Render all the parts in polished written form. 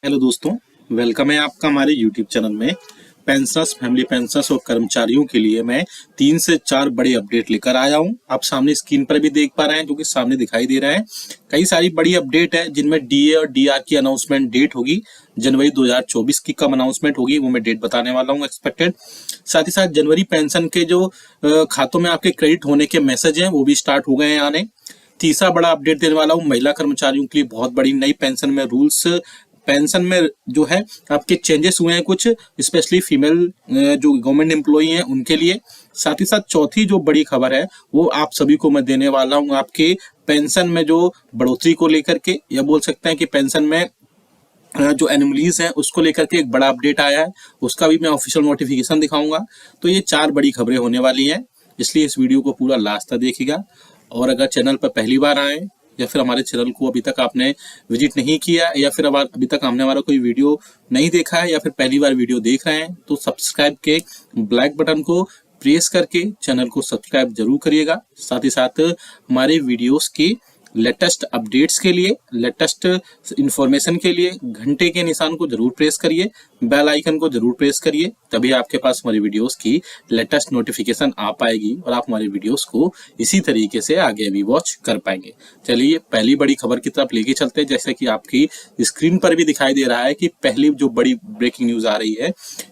Hello दोस्तों, welcome है आपका हमारे यूट्यूब चैनल में। पेंशनर्स, फैमिली पेंशनर्स और कर्मचारियों के लिए मैं 3 से 4 बड़ी अपडेट लेकर आया हूं। आप सामने स्क्रीन पर भी देख पा रहे हैं, जो कि सामने दिखाई दे रहा है। कई सारी बड़ी अपडेट है जिनमें डीए और डीआर की अनाउंसमेंट डेट होगी। जनवरी 2024 की कब अनाउंसमेंट होगी वो मैं डेट बताने वाला हूँ एक्सपेक्टेड। साथ ही साथ जनवरी पेंशन के जो खातों में आपके क्रेडिट होने के मैसेज हैं वो भी स्टार्ट हो गए हैं आने। तीसरा बड़ा अपडेट देने वाला हूँ महिला कर्मचारियों के लिए बहुत बड़ी नई पेंशन में रूल्स, पेंशन में जो है आपके चेंजेस हुए हैं कुछ, स्पेशली फीमेल जो गवर्नमेंट एम्प्लॉई हैं उनके लिए। साथ ही साथ चौथी जो बड़ी खबर है वो आप सभी को मैं देने वाला हूँ आपके पेंशन में जो बढ़ोतरी को लेकर के, या बोल सकते हैं कि पेंशन में जो एनोमलीज हैं उसको लेकर के एक बड़ा अपडेट आया है, उसका भी मैं ऑफिशियल नोटिफिकेशन दिखाऊंगा। तो ये 4 बड़ी खबरें होने वाली हैं, इसलिए इस वीडियो को पूरा लास्ट तक देखिएगा। और अगर चैनल पर पहली बार आए या फिर हमारे चैनल को अभी तक आपने विजिट नहीं किया, या फिर अभी तक हमने हमारा कोई वीडियो नहीं देखा है, या फिर पहली बार वीडियो देख रहे हैं, तो सब्सक्राइब के ब्लैक बटन को प्रेस करके चैनल को सब्सक्राइब जरूर करिएगा। साथ ही साथ हमारे वीडियोस की लेटेस्ट अपडेट्स के लिए, लेटेस्ट इंफॉर्मेशन के लिए घंटे के निशान को जरूर प्रेस करिए, बेल आइकन को जरूर प्रेस करिए, तभी आपके पास हमारी वीडियोस की लेटेस्ट नोटिफिकेशन आ पाएगी और आप हमारी वीडियोस को इसी तरीके से आगे भी वॉच कर पाएंगे। चलिए पहली बड़ी खबर की तरफ लेके चलते हैं। जैसे कि आपकी स्क्रीन पर भी दिखाई दे रहा है कि पहली जो बड़ी ब्रेकिंग न्यूज आ रही है,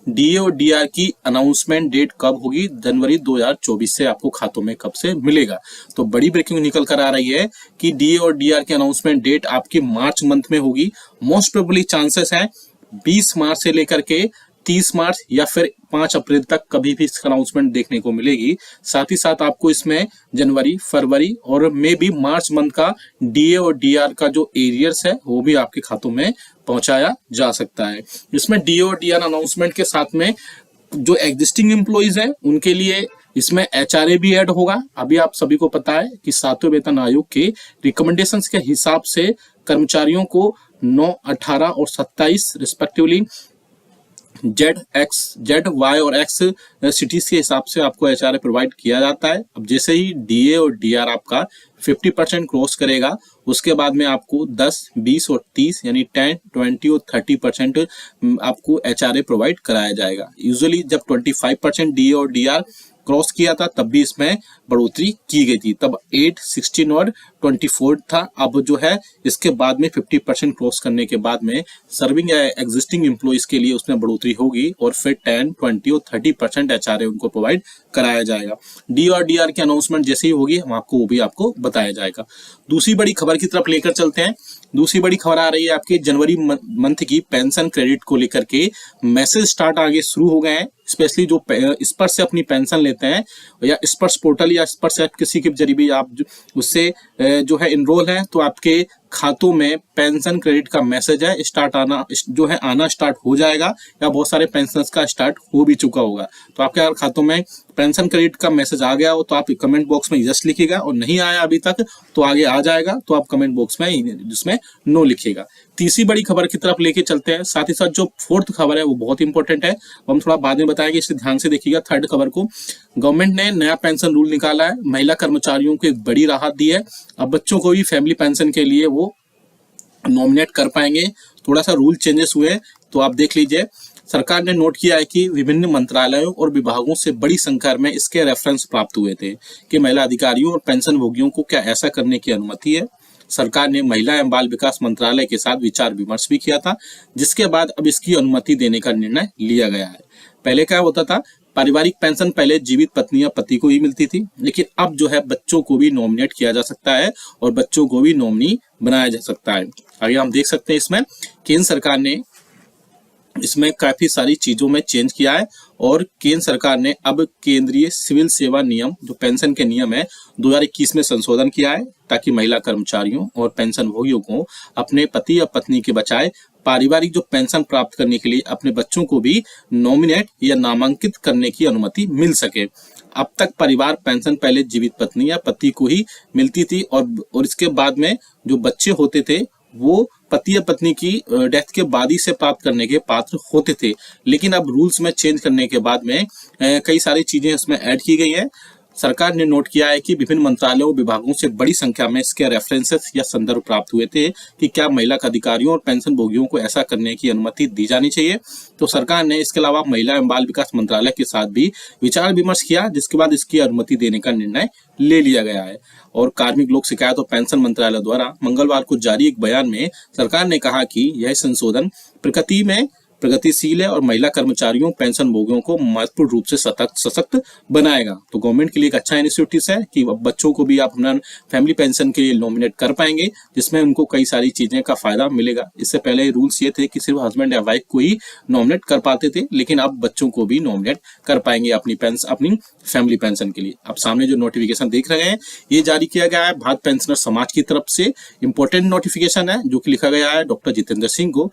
डीए और डीआर की अनाउंसमेंट डेट कब होगी, जनवरी 2024 से आपको खातों में कब से मिलेगा। तो बड़ी ब्रेकिंग निकल कर आ रही है कि डीए और डीआर की अनाउंसमेंट डेट आपकी मार्च मंथ में होगी। मोस्ट प्रोबेबली चांसेस है 20 मार्च से लेकर के 30 मार्च या फिर 5 अप्रैल तक कभी भी इसका अनाउंसमेंट देखने को मिलेगी। साथ ही साथ आपको इसमें जनवरी, फरवरी और मे भी मार्च मंथ का डीए और डीआर का जो एरियर्स है वो भी आपके खातों में पहुंचाया जा सकता है। इसमें डीए और डीआर अनाउंसमेंट के साथ में जो एग्जिस्टिंग एम्प्लॉइज हैं उनके लिए इसमें एचआरए भी ऐड होगा। अभी आप सभी को पता है कि 7वें वेतन आयोग के रिकमेंडेशंस के हिसाब से कर्मचारियों को 9, 18 और 27 रिस्पेक्टिवली जेड वाई और एक्स सिटीज के हिसाब से आपको एचआरए प्रोवाइड किया जाता है। अब जैसे ही डीए और डीआर आपका 50% क्रॉस करेगा, उसके बाद में आपको 10, 20 और 30 यानी 10, 20 और 30% आपको एचआरए प्रोवाइड कराया जाएगा। यूजुअली जब 25% डीए और डीआर क्रॉस किया था तब भी इसमें बढ़ोतरी की गई थी, तब 8, 16 और 24 था। अब जो है इसके बाद में 50% क्रॉस करने के बाद में सर्विंग या एग्जिस्टिंग एम्प्लॉइज के लिए उसमें बढ़ोतरी होगी और फिर 10, 20 और 30% एचआरए उनको प्रोवाइड कराया जाएगा। डी और डीआर की अनाउंसमेंट जैसे ही होगी हम आपको वो भी आपको बताया जाएगा। दूसरी बड़ी खबर की तरफ लेकर चलते हैं। दूसरी बड़ी खबर आ रही है आपके जनवरी मंथ की पेंशन क्रेडिट को लेकर के मैसेज स्टार्ट आगे शुरू हो गए हैं। स्पेशली जो स्पर्श से अपनी पेंशन लेते हैं या स्पर्श पोर्टल या स्पर्श ऐप किसी के जरिए भी आप उससे जो है इनरोल है, तो आपके खातों में पेंशन क्रेडिट का मैसेज है स्टार्ट आना स्टार्ट हो जाएगा, या बहुत सारे पेंशनर्स का स्टार्ट हो भी चुका होगा। तो आपके अगर खातों में पेंशन क्रेडिट का मैसेज आ गया हो तो आप कमेंट बॉक्स में यस लिखिएगा, और नहीं आया अभी तक तो आगे आ जाएगा, तो आप कमेंट बॉक्स में जिसमें नो लिखिएगा। तीसरी बड़ी खबर की तरफ लेके चलते हैं। साथ ही साथ जो फोर्थ खबर है वो बहुत इंपॉर्टेंट है, हम थोड़ा बाद में बताएंगे, इसे ध्यान से देखिएगा। थर्ड खबर को, गवर्नमेंट ने नया पेंशन रूल निकाला है, महिला कर्मचारियों को एक बड़ी राहत दी है। अब बच्चों को भी फैमिली पेंशन के लिए वो नॉमिनेट कर पाएंगे। थोड़ा सा रूल चेंजेस हुए तो आप देख लीजिए। सरकार ने नोट किया है कि विभिन्न मंत्रालयों और विभागों से बड़ी संख्या में इसके रेफरेंस प्राप्त हुए थे कि महिला अधिकारियों और पेंशन भोगियों को क्या ऐसा करने की अनुमति है। सरकार ने महिला एवं बाल विकास मंत्रालय के साथ विचार विमर्श भी किया था, जिसके बाद अब इसकी अनुमति देने का निर्णय लिया गया है। पहले क्या होता था, पारिवारिक पेंशन पहले जीवित पत्नी या पति को ही मिलती थी, लेकिन अब जो है बच्चों को भी नॉमिनेट किया जा सकता है और बच्चों को भी नॉमिनी बनाया जा सकता है। आगे हम देख सकते हैं इसमें केंद्र सरकार ने इसमें काफी सारी चीजों में चेंज किया है, और केंद्र सरकार ने अब केंद्रीय सिविल सेवा नियम जो पेंशन के नियम है 2021 में संशोधन किया है, ताकि महिला कर्मचारियों और पेंशन भोगियों को अपने पति या पत्नी के बजाय पारिवारिक जो पेंशन प्राप्त करने के लिए अपने बच्चों को भी नॉमिनेट या नामांकित करने की अनुमति मिल सके। अब तक परिवार पेंशन पहले जीवित पत्नी या पति को ही मिलती थी, और इसके बाद में जो बच्चे होते थे वो पति या पत्नी की डेथ के बाद ही से प्राप्त करने के पात्र होते थे। लेकिन अब रूल्स में चेंज करने के बाद में कई सारी चीजें इसमें ऐड की गई हैं। सरकार ने नोट किया है कि विभिन्न मंत्रालयों और विभागों से बड़ी संख्या में इसके रेफरेंसेस या संदर्भ प्राप्त हुए थे कि क्या महिला अधिकारियों और पेंशन भोगियों को ऐसा करने की अनुमति दी जानी चाहिए। तो सरकार ने इसके अलावा महिला एवं बाल विकास मंत्रालय के साथ भी विचार विमर्श किया, जिसके बाद इसकी अनुमति देने का निर्णय ले लिया गया है। और कार्मिक लोक शिकायत और पेंशन मंत्रालय द्वारा मंगलवार को जारी एक बयान में सरकार ने कहा कि यह संशोधन प्रकृति में प्रगतिशील है और महिला कर्मचारियों पेंशन भोगियों को महत्वपूर्ण रूप से सशक्त बनाएगा। तो गवर्नमेंट के लिए एक अच्छा इनिशिएटिव है कि अब बच्चों को भी आप अपना फैमिली पेंशन के लिए नॉमिनेट कर पाएंगे, जिसमें उनको कई सारी चीजें का फायदा मिलेगा। इससे पहले रूल्स ये थे कि सिर्फ हस्बैंड या वाइफ को ही नॉमिनेट कर पाते थे, लेकिन अब बच्चों को भी नॉमिनेट कर पाएंगे अपनी फैमिली पेंशन के लिए। अब सामने जो नोटिफिकेशन देख रहे हैं ये जारी किया गया है भारत पेंशनर समाज की तरफ से। इंपॉर्टेंट नोटिफिकेशन है जो कि लिखा गया है डॉक्टर जितेंद्र सिंह को,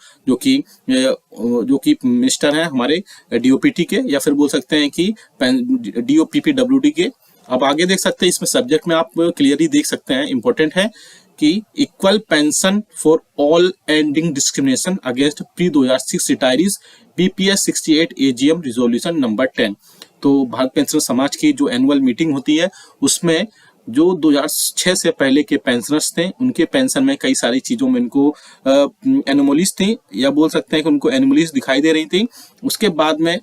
जो कि मिनिस्टर हैं हमारे डीओपीटी के, या फिर बोल सकते हैं कि डीओपीपीडब्ल्यूडी के। अब आगे देख सकते हैं इसमें सब्जेक्ट में आप क्लियरली देख सकते हैं, इंपॉर्टेंट है कि equal pension for all ending discrimination against pre 2006 retirees BPS 68 AGM resolution number 10। तो भारत पेंशनर समाज की जो एनुअल मीटिंग होती है उसमें जो 2006 से पहले के पेंशनर्स थे उनके पेंशन में कई सारी चीजों में इनको एनोमलीज थी, या बोल सकते हैं कि उनको एनोमलीज दिखाई दे रही थी। उसके बाद में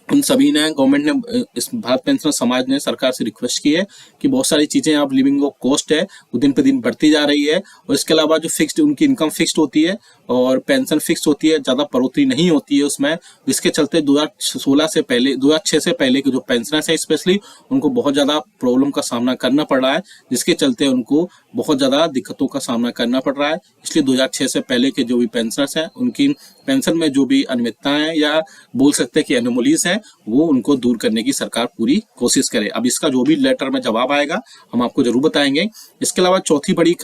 उन सभी ने गवर्नमेंट ने इस भारत पेंशनर समाज ने सरकार से रिक्वेस्ट की है कि बहुत सारी चीजें आप लिविंग कॉस्ट है वो दिन पे दिन बढ़ती जा रही है, और इसके अलावा जो फिक्स्ड उनकी इनकम फिक्स्ड होती है और पेंशन फिक्स होती है, ज्यादा बढ़ोतरी नहीं होती है उसमें, जिसके चलते 2006 से पहले के जो पेंशनर्स हैं स्पेशली उनको बहुत ज्यादा प्रॉब्लम का सामना करना पड़ रहा है, जिसके चलते उनको बहुत ज्यादा दिक्कतों का सामना करना पड़ रहा है। इसलिए 2006 से पहले के जो भी पेंशनर्स हैं उनकी पेंशन में जो भी अनियमितताएं या बोल सकते हैं कि एनोमलीज हैं वो उनको दूर करने की सरकार पूरी कोशिश करे। अब इसका जो भी लेटर में जवाब आएगा हम आपको जरूर बताएंगे। इसके अलावा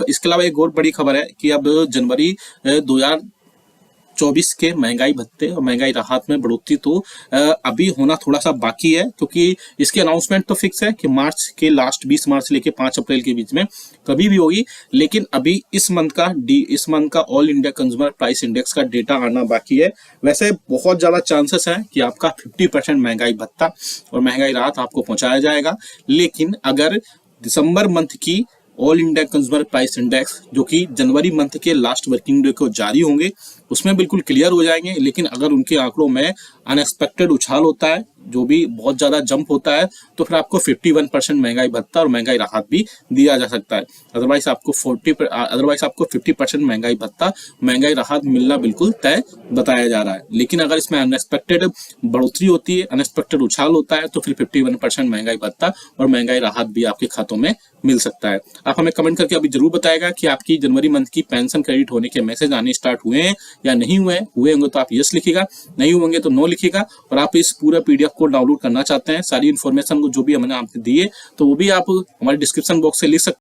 इसके अलावा एक और बड़ी खबर है कि अब जनवरी 2024 के महंगाई भत्ते और महंगाई राहत में बढ़ोतरी तो अभी होना थोड़ा सा बाकी है, क्योंकि इसकी अनाउंसमेंट तो फिक्स है कि मार्च के लास्ट 20 मार्च से लेके 5 अप्रैल के बीच में कभी भी होगी, लेकिन अभी इस मंथ का all India consumer price index का डेटा आना बाकी है। वैसे बहुत ज्यादा चांसेस है कि आपका 50% महंगाई भत्ता और महंगाई राहत आपको पहुंचाया जाएगा, लेकिन अगर दिसंबर मंथ की all India consumer price index जो कि जनवरी मंथ के लास्ट वर्किंग डे को जारी होंगे उसमें बिल्कुल क्लियर हो जाएंगे, लेकिन अगर उनके आंकड़ों में अनएक्सपेक्टेड उछाल होता है, जो भी बहुत ज्यादा जंप होता है, तो फिर आपको 51% महंगाई भत्ता और महंगाई राहत भी दिया जा सकता है। अदरवाइज आपको 50% महंगाई भत्ता महंगाई राहत मिलना बिल्कुल तय बताया जा रहा है। लेकिन अगर इसमें अनएक्सपेक्टेड बढ़ोतरी होती है, अनएक्सपेक्टेड उछाल होता है, तो फिर 51% महंगाई भत्ता और महंगाई राहत भी आपके खातों में मिल सकता है। आप हमें कमेंट करके अभी जरूर बताएगा कि आपकी जनवरी मंथ की पेंशन क्रेडिट होने के मैसेज आने स्टार्ट हुए हैं या नहीं हुए होंगे तो आप यस लिखिएगा, नहीं होंगे तो नो लिखिएगा। और आप इस पूरा पीडीएफ को डाउनलोड करना चाहते हैं, सारी इन्फॉर्मेशन को जो भी हमने आपको दी है तो वो भी आप हमारे डिस्क्रिप्शन बॉक्स से लिख सकते हैं।